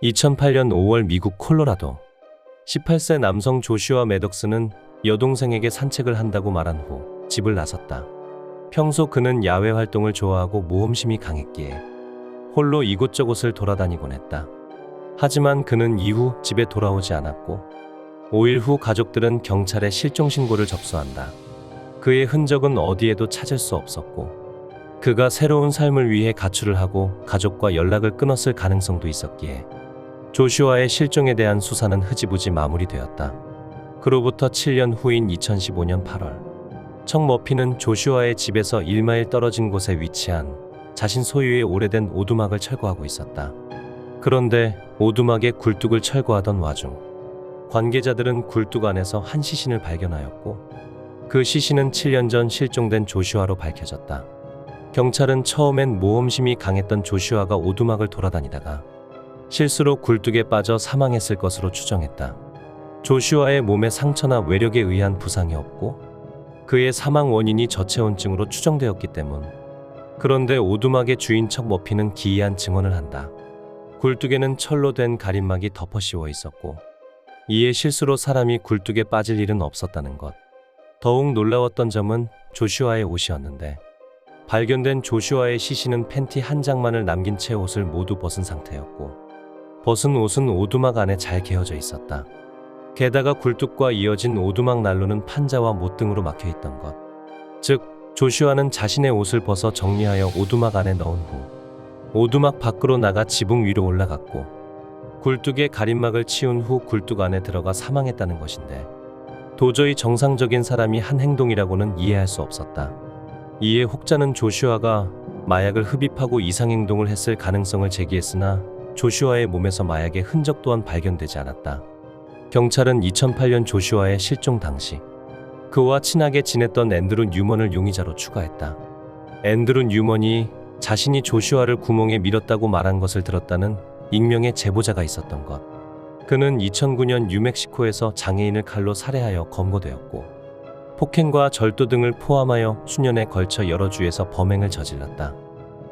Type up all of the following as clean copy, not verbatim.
2008년 5월 미국 콜로라도 18세 남성 조슈아 매덕스는 여동생에게 산책을 한다고 말한 후 집을 나섰다. 평소 그는 야외 활동을 좋아하고 모험심이 강했기에 홀로 이곳저곳을 돌아다니곤 했다. 하지만 그는 이후 집에 돌아오지 않았고 5일 후 가족들은 경찰에 실종 신고를 접수한다. 그의 흔적은 어디에도 찾을 수 없었고 그가 새로운 삶을 위해 가출을 하고 가족과 연락을 끊었을 가능성도 있었기에 조슈아의 실종에 대한 수사는 흐지부지 마무리되었다. 그로부터 7년 후인 2015년 8월, 청 머피는 조슈아의 집에서 1마일 떨어진 곳에 위치한 자신 소유의 오래된 오두막을 철거하고 있었다. 그런데 오두막의 굴뚝을 철거하던 와중 관계자들은 굴뚝 안에서 한 시신을 발견하였고 그 시신은 7년 전 실종된 조슈아로 밝혀졌다. 경찰은 처음엔 모험심이 강했던 조슈아가 오두막을 돌아다니다가 실수로 굴뚝에 빠져 사망했을 것으로 추정했다. 조슈아의 몸에 상처나 외력에 의한 부상이 없고 그의 사망 원인이 저체온증으로 추정되었기 때문. 그런데 오두막의 주인 척 머피는 기이한 증언을 한다. 굴뚝에는 철로 된 가림막이 덮어 씌워 있었고 이에 실수로 사람이 굴뚝에 빠질 일은 없었다는 것. 더욱 놀라웠던 점은 조슈아의 옷이었는데 발견된 조슈아의 시신은 팬티 한 장만을 남긴 채 옷을 모두 벗은 상태였고 벗은 옷은 오두막 안에 잘 개어져 있었다. 게다가 굴뚝과 이어진 오두막 난로는 판자와 못 등으로 막혀 있던 것. 즉 조슈아는 자신의 옷을 벗어 정리하여 오두막 안에 넣은 후 오두막 밖으로 나가 지붕 위로 올라갔고 굴뚝의 가림막을 치운 후 굴뚝 안에 들어가 사망했다는 것인데 도저히 정상적인 사람이 한 행동이라고는 이해할 수 없었다. 이에 혹자는 조슈아가 마약을 흡입하고 이상행동을 했을 가능성을 제기했으나 조슈아의 몸에서 마약의 흔적 또한 발견되지 않았다. 경찰은 2008년 조슈아의 실종 당시 그와 친하게 지냈던 앤드루 뉴먼을 용의자로 추가했다. 앤드루 뉴먼이 자신이 조슈아를 구멍에 밀었다고 말한 것을 들었다는 익명의 제보자가 있었던 것. 그는 2009년 뉴멕시코에서 장애인을 칼로 살해하여 검거되었고 폭행과 절도 등을 포함하여 수년에 걸쳐 여러 주에서 범행을 저질렀다.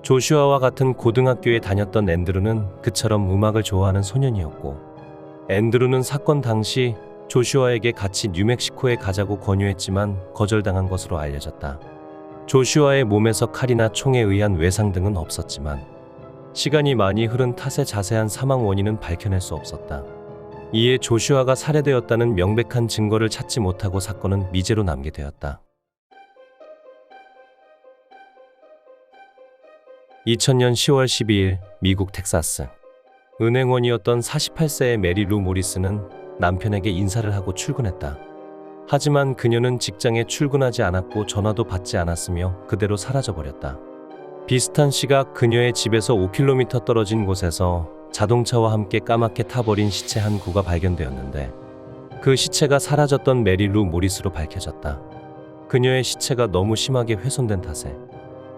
조슈아와 같은 고등학교에 다녔던 앤드루는 그처럼 음악을 좋아하는 소년이었고 앤드루는 사건 당시 조슈아에게 같이 뉴멕시코에 가자고 권유했지만 거절당한 것으로 알려졌다. 조슈아의 몸에서 칼이나 총에 의한 외상 등은 없었지만 시간이 많이 흐른 탓에 자세한 사망 원인은 밝혀낼 수 없었다. 이에 조슈아가 살해되었다는 명백한 증거를 찾지 못하고 사건은 미제로 남게 되었다. 2000년 10월 12일 미국 텍사스 은행원이었던 48세의 메리 루 모리스는 남편에게 인사를 하고 출근했다. 하지만 그녀는 직장에 출근하지 않았고 전화도 받지 않았으며 그대로 사라져버렸다. 비슷한 시각 그녀의 집에서 5km 떨어진 곳에서 자동차와 함께 까맣게 타버린 시체 한 구가 발견되었는데 그 시체가 사라졌던 메리 루 모리스로 밝혀졌다. 그녀의 시체가 너무 심하게 훼손된 탓에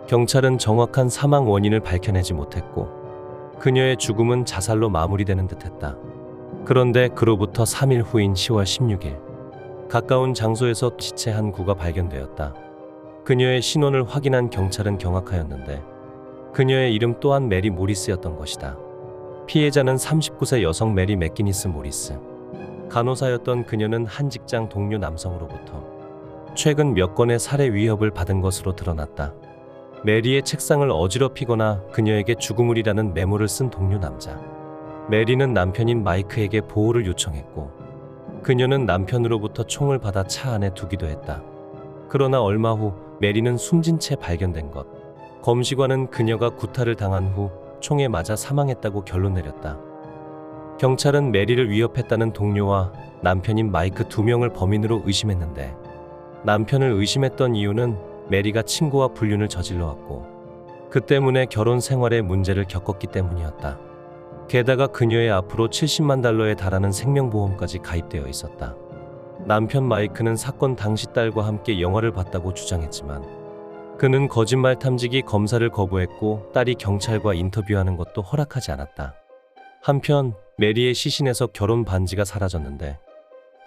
경찰은 정확한 사망 원인을 밝혀내지 못했고 그녀의 죽음은 자살로 마무리되는 듯했다. 그런데 그로부터 3일 후인 10월 16일 가까운 장소에서 시체 한 구가 발견되었다. 그녀의 신원을 확인한 경찰은 경악하였는데 그녀의 이름 또한 메리 모리스였던 것이다. 피해자는 39세 여성 메리 맥기니스 모리스. 간호사였던 그녀는 한 직장 동료 남성으로부터 최근 몇 건의 살해 위협을 받은 것으로 드러났다. 메리의 책상을 어지럽히거나 그녀에게 죽음을이라는 메모를 쓴 동료 남자. 메리는 남편인 마이크에게 보호를 요청했고 그녀는 남편으로부터 총을 받아 차 안에 두기도 했다. 그러나 얼마 후 메리는 숨진 채 발견된 것. 검시관은 그녀가 구타를 당한 후 총에 맞아 사망했다고 결론 내렸다. 경찰은 메리를 위협했다는 동료와 남편인 마이크 2명을 범인으로 의심했는데 남편을 의심했던 이유는 메리가 친구와 불륜을 저질러왔고 그 때문에 결혼 생활에 문제를 겪었기 때문이었다. 게다가 그녀의 앞으로 70만 달러에 달하는 생명보험까지 가입되어 있었다. 남편 마이크는 사건 당시 딸과 함께 영화를 봤다고 주장했지만 그는 거짓말 탐지기 검사를 거부했고 딸이 경찰과 인터뷰하는 것도 허락하지 않았다. 한편 메리의 시신에서 결혼 반지가 사라졌는데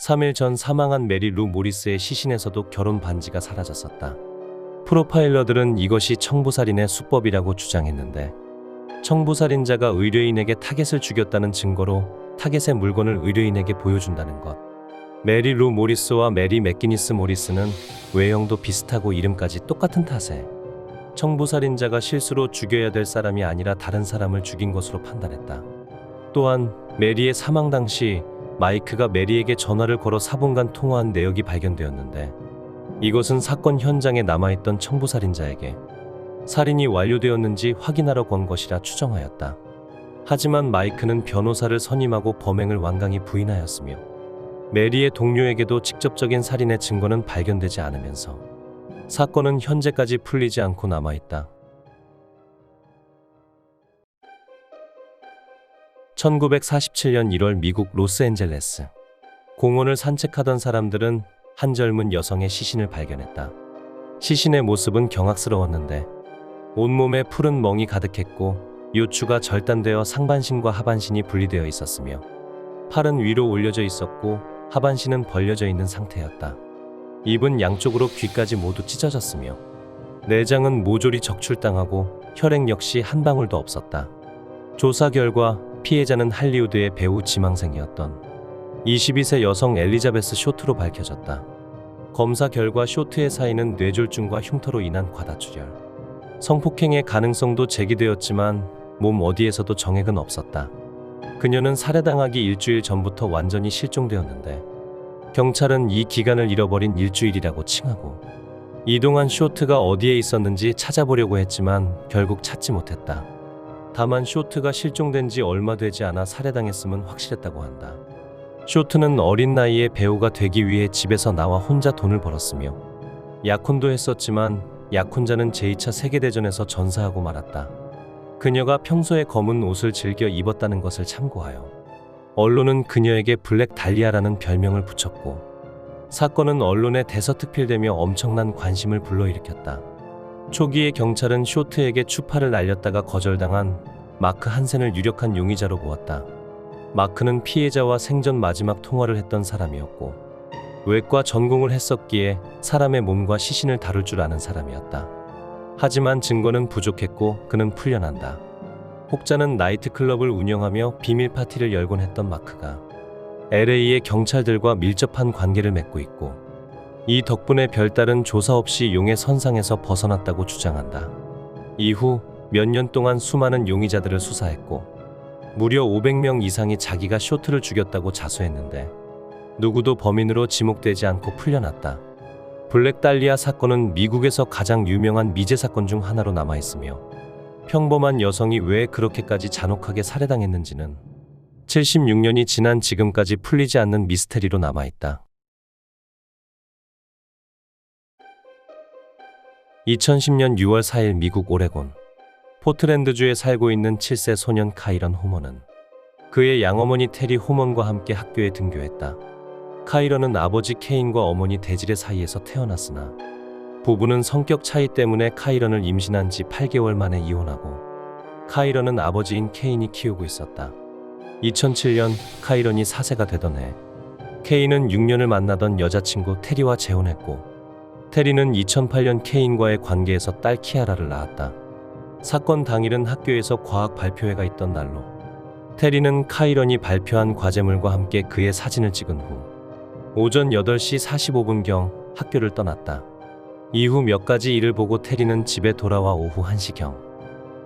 3일 전 사망한 메리 루 모리스의 시신에서도 결혼 반지가 사라졌었다. 프로파일러들은 이것이 청부살인의 수법이라고 주장했는데 청부살인자가 의뢰인에게 타겟을 죽였다는 증거로 타겟의 물건을 의뢰인에게 보여준다는 것. 메리 루 모리스와 메리 맥기니스 모리스는 외형도 비슷하고 이름까지 똑같은 탓에 청부살인자가 실수로 죽여야 될 사람이 아니라 다른 사람을 죽인 것으로 판단했다. 또한 메리의 사망 당시 마이크가 메리에게 전화를 걸어 4분간 통화한 내역이 발견되었는데 이것은 사건 현장에 남아있던 청부살인자에게 살인이 완료되었는지 확인하러 건 것이라 추정하였다. 하지만 마이크는 변호사를 선임하고 범행을 완강히 부인하였으며 메리의 동료에게도 직접적인 살인의 증거는 발견되지 않으면서 사건은 현재까지 풀리지 않고 남아있다. 1947년 1월 미국 로스앤젤레스. 공원을 산책하던 사람들은 한 젊은 여성의 시신을 발견했다. 시신의 모습은 경악스러웠는데 온몸에 푸른 멍이 가득했고 요추가 절단되어 상반신과 하반신이 분리되어 있었으며 팔은 위로 올려져 있었고 하반신은 벌려져 있는 상태였다. 입은 양쪽으로 귀까지 모두 찢어졌으며 내장은 모조리 적출당하고 혈액 역시 한 방울도 없었다. 조사 결과 피해자는 할리우드의 배우 지망생이었던 22세 여성 엘리자베스 쇼트로 밝혀졌다. 검사 결과 쇼트의 사인은 뇌졸중과 흉터로 인한 과다출혈, 성폭행의 가능성도 제기되었지만 몸 어디에서도 정액은 없었다. 그녀는 살해당하기 일주일 전부터 완전히 실종되었는데 경찰은 이 기간을 잃어버린 일주일이라고 칭하고 이동안 쇼트가 어디에 있었는지 찾아보려고 했지만 결국 찾지 못했다. 다만 쇼트가 실종된 지 얼마 되지 않아 살해당했음은 확실했다고 한다. 쇼트는 어린 나이에 배우가 되기 위해 집에서 나와 혼자 돈을 벌었으며 약혼도 했었지만 약혼자는 제2차 세계대전에서 전사하고 말았다. 그녀가 평소에 검은 옷을 즐겨 입었다는 것을 참고하여 언론은 그녀에게 블랙 달리아라는 별명을 붙였고 사건은 언론에 대서특필되며 엄청난 관심을 불러일으켰다. 초기에 경찰은 쇼트에게 추파를 날렸다가 거절당한 마크 한센을 유력한 용의자로 보았다. 마크는 피해자와 생전 마지막 통화를 했던 사람이었고 외과 전공을 했었기에 사람의 몸과 시신을 다룰 줄 아는 사람이었다. 하지만 증거는 부족했고 그는 풀려난다. 혹자는 나이트클럽을 운영하며 비밀 파티를 열곤 했던 마크가 LA의 경찰들과 밀접한 관계를 맺고 있고 이 덕분에 별다른 조사 없이 용의 선상에서 벗어났다고 주장한다. 이후 몇 년 동안 수많은 용의자들을 수사했고 무려 500명 이상이 자기가 쇼트를 죽였다고 자수했는데 누구도 범인으로 지목되지 않고 풀려났다. 블랙 달리아 사건은 미국에서 가장 유명한 미제 사건 중 하나로 남아있으며 평범한 여성이 왜 그렇게까지 잔혹하게 살해당했는지는 76년이 지난 지금까지 풀리지 않는 미스테리로 남아있다. 2010년 6월 4일 미국 오레곤 포트랜드주에 살고 있는 7세 소년 카이런 호먼은 그의 양어머니 테리 호먼과 함께 학교에 등교했다. 카이런은 아버지 케인과 어머니 데질의 사이에서 태어났으나 부부는 성격 차이 때문에 카이런을 임신한 지 8개월 만에 이혼하고 카이런은 아버지인 케인이 키우고 있었다. 2007년 카이런이 4세가 되던 해 케인은 6년을 만나던 여자친구 테리와 재혼했고 테리는 2008년 케인과의 관계에서 딸 키아라를 낳았다. 사건 당일은 학교에서 과학 발표회가 있던 날로 테리는 카이런이 발표한 과제물과 함께 그의 사진을 찍은 후 오전 8시 45분경 학교를 떠났다. 이후 몇 가지 일을 보고 테리는 집에 돌아와 오후 1시경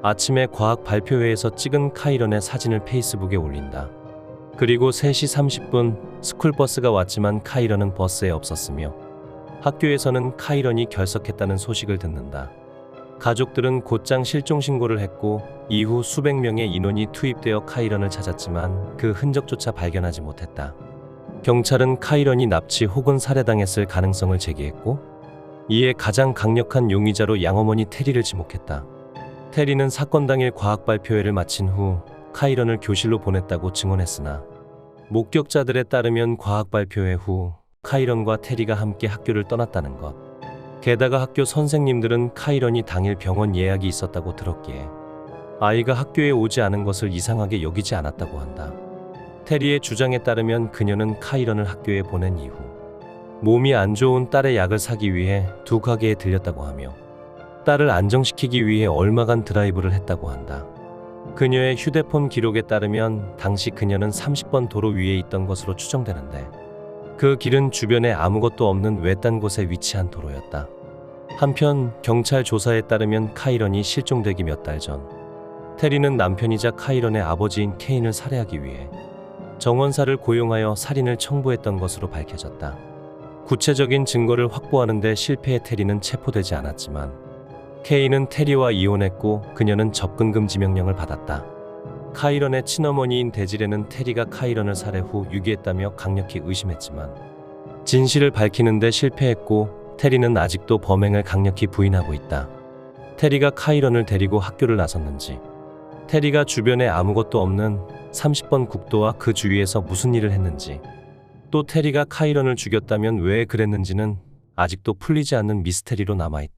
아침에 과학 발표회에서 찍은 카이런의 사진을 페이스북에 올린다. 그리고 3시 30분 스쿨버스가 왔지만 카이런은 버스에 없었으며 학교에서는 카이런이 결석했다는 소식을 듣는다. 가족들은 곧장 실종 신고를 했고 이후 수백 명의 인원이 투입되어 카이런을 찾았지만 그 흔적조차 발견하지 못했다. 경찰은 카이런이 납치 혹은 살해당했을 가능성을 제기했고 이에 가장 강력한 용의자로 양어머니 테리를 지목했다. 테리는 사건 당일 과학 발표회를 마친 후 카이런을 교실로 보냈다고 증언했으나 목격자들에 따르면 과학 발표회 후 카이런과 테리가 함께 학교를 떠났다는 것. 게다가 학교 선생님들은 카이런이 당일 병원 예약이 있었다고 들었기에 아이가 학교에 오지 않은 것을 이상하게 여기지 않았다고 한다. 테리의 주장에 따르면 그녀는 카이런을 학교에 보낸 이후 몸이 안 좋은 딸의 약을 사기 위해 두 가게에 들렸다고 하며 딸을 안정시키기 위해 얼마간 드라이브를 했다고 한다. 그녀의 휴대폰 기록에 따르면 당시 그녀는 30번 도로 위에 있던 것으로 추정되는데 그 길은 주변에 아무것도 없는 외딴 곳에 위치한 도로였다. 한편 경찰 조사에 따르면 카이런이 실종되기 몇 달 전 테리는 남편이자 카이런의 아버지인 케인을 살해하기 위해 정원사를 고용하여 살인을 청부했던 것으로 밝혀졌다. 구체적인 증거를 확보하는 데 실패해 테리는 체포되지 않았지만 케인은 테리와 이혼했고 그녀는 접근 금지 명령을 받았다. 카이런의 친어머니인 데지레는 테리가 카이런을 살해 후 유기했다며 강력히 의심했지만 진실을 밝히는 데 실패했고 테리는 아직도 범행을 강력히 부인하고 있다. 테리가 카이런을 데리고 학교를 나섰는지, 테리가 주변에 아무것도 없는 30번 국도와 그 주위에서 무슨 일을 했는지, 또 테리가 카이런을 죽였다면 왜 그랬는지는 아직도 풀리지 않는 미스테리로 남아있다.